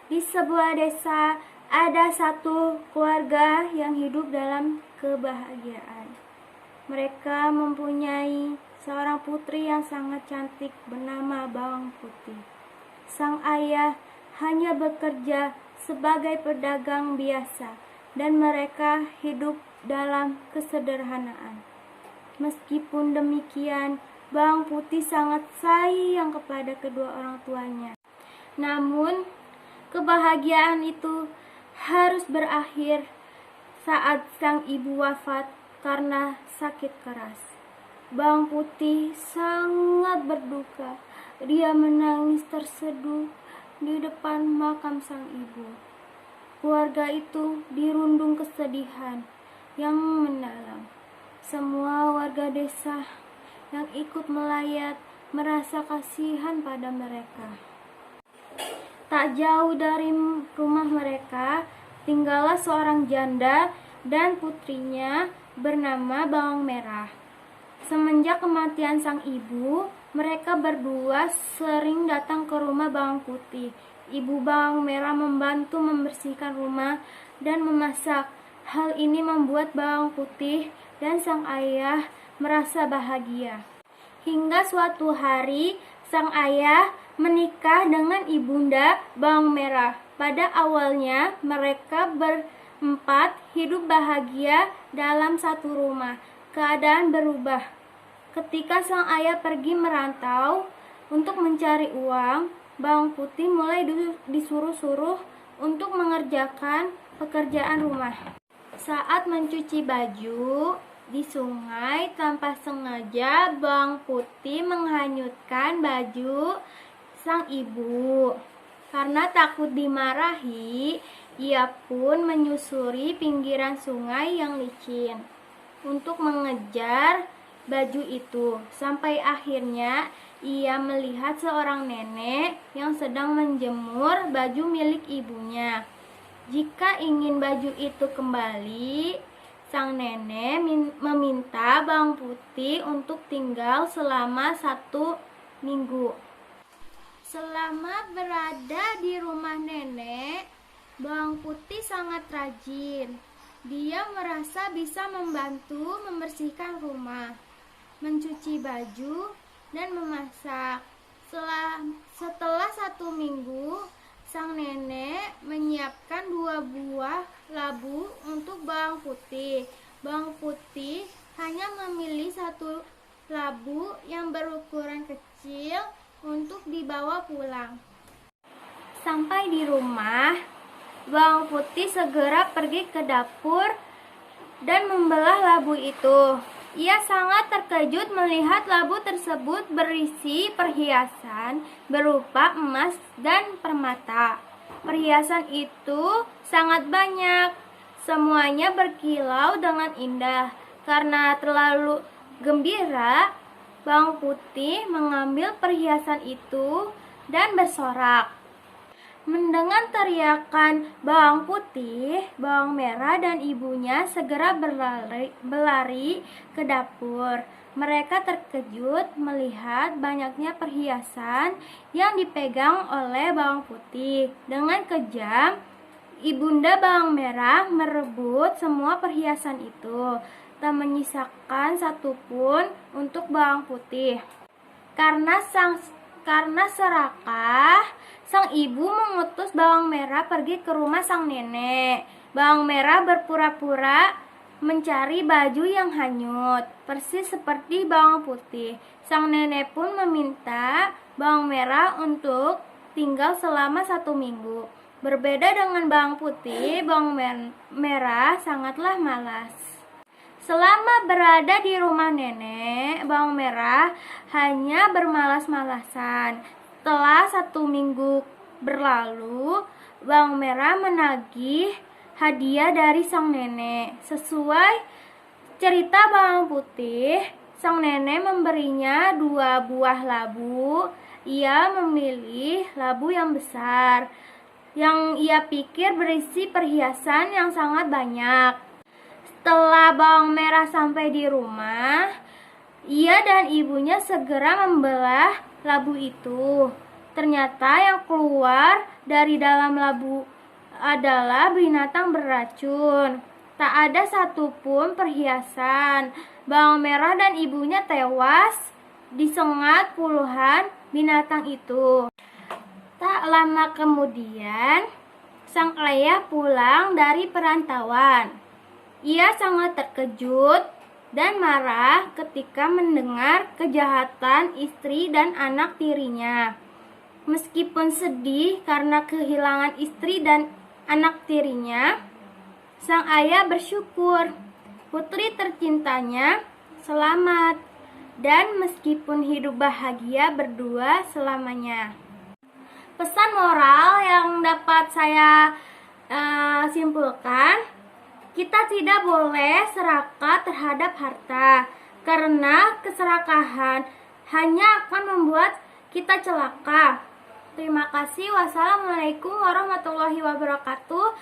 Di sebuah desa ada satu keluarga yang hidup dalam kebahagiaan. Mereka mempunyai seorang putri yang sangat cantik bernama Bawang Putih. Sang ayah hanya bekerja sebagai pedagang biasa dan mereka hidup dalam kesederhanaan. Meskipun demikian, Bawang Putih sangat sayang kepada kedua orang tuanya. Namun, kebahagiaan itu harus berakhir saat sang ibu wafat karena sakit keras. Bawang Putih sangat berduka. Dia menangis terseduh di depan makam sang ibu. Keluarga itu dirundung kesedihan yang mendalam. Semua warga desa yang ikut melayat merasa kasihan pada mereka. Tak jauh dari rumah mereka tinggallah seorang janda dan putrinya bernama Bawang Merah. Semenjak kematian sang ibu, mereka berdua sering datang ke rumah Bawang Putih. Ibu Bawang Merah membantu membersihkan rumah dan memasak. Hal ini membuat Bawang Putih dan sang ayah merasa bahagia. Hingga suatu hari, sang ayah menikah dengan ibunda Bawang Merah. Pada awalnya, mereka berempat hidup bahagia dalam satu rumah. Keadaan berubah ketika sang ayah pergi merantau untuk mencari uang. Bawang Putih mulai disuruh-suruh untuk mengerjakan pekerjaan rumah. Saat mencuci baju di sungai, tanpa sengaja Bawang Putih menghanyutkan baju sang ibu. Karena takut dimarahi, ia pun menyusuri pinggiran sungai yang licin untuk mengejar baju itu. Sampai akhirnya ia melihat seorang nenek yang sedang menjemur baju milik ibunya. Jika ingin baju itu kembali, sang nenek meminta Bawang Putih untuk tinggal selama 1 minggu. Selama berada di rumah nenek, Bawang Putih sangat rajin. Dia merasa bisa membantu membersihkan rumah, mencuci baju, dan memasak. Setelah 1 minggu, sang nenek menyiapkan 2 buah labu untuk Bawang Putih. Bawang Putih hanya memilih 1 labu yang berukuran kecil untuk dibawa pulang. Sampai di rumah, Bawang Putih segera pergi ke dapur dan membelah labu itu. Ia sangat terkejut melihat labu tersebut berisi perhiasan berupa emas dan permata. Perhiasan itu sangat banyak. Semuanya berkilau dengan indah. Karena terlalu gembira, Bawang Putih mengambil perhiasan itu dan bersorak. Mendengar teriakan Bawang Putih, Bawang Merah dan ibunya segera berlari ke dapur. Mereka terkejut melihat banyaknya perhiasan yang dipegang oleh Bawang Putih. Dengan kejam, ibunda Bawang Merah merebut semua perhiasan itu, tak menyisakan satupun untuk Bawang Putih. Karena serakah, sang ibu mengutus Bawang Merah pergi ke rumah sang nenek. Bawang Merah berpura-pura mencari baju yang hanyut, persis seperti Bawang Putih. Sang nenek pun meminta Bawang Merah untuk tinggal selama 1 minggu. Berbeda dengan Bawang Putih, Bawang Merah sangatlah malas. Selama berada di rumah nenek, Bawang Merah hanya bermalas-malasan. Setelah 1 minggu berlalu, Bawang Merah menagih hadiah dari sang nenek. Sesuai cerita Bawang Putih, sang nenek memberinya 2 buah labu. Ia memilih labu yang besar, yang ia pikir berisi perhiasan yang sangat banyak. Setelah Bawang Merah sampai di rumah, ia dan ibunya segera membelah labu itu. Ternyata yang keluar dari dalam labu adalah binatang beracun. Tak ada satupun perhiasan. Bawang merah dan ibunya tewas disengat puluhan binatang itu. Tak lama kemudian, sang ayah pulang dari perantauan. Ia sangat terkejut dan marah ketika mendengar kejahatan istri dan anak tirinya. Meskipun sedih karena kehilangan istri dan anak tirinya, sang ayah bersyukur putri tercintanya selamat dan meskipun hidup bahagia berdua selamanya. Pesan moral yang dapat saya simpulkan, kita tidak boleh serakah terhadap harta, karena keserakahan hanya akan membuat kita celaka. Terima kasih. Wassalamualaikum warahmatullahi wabarakatuh.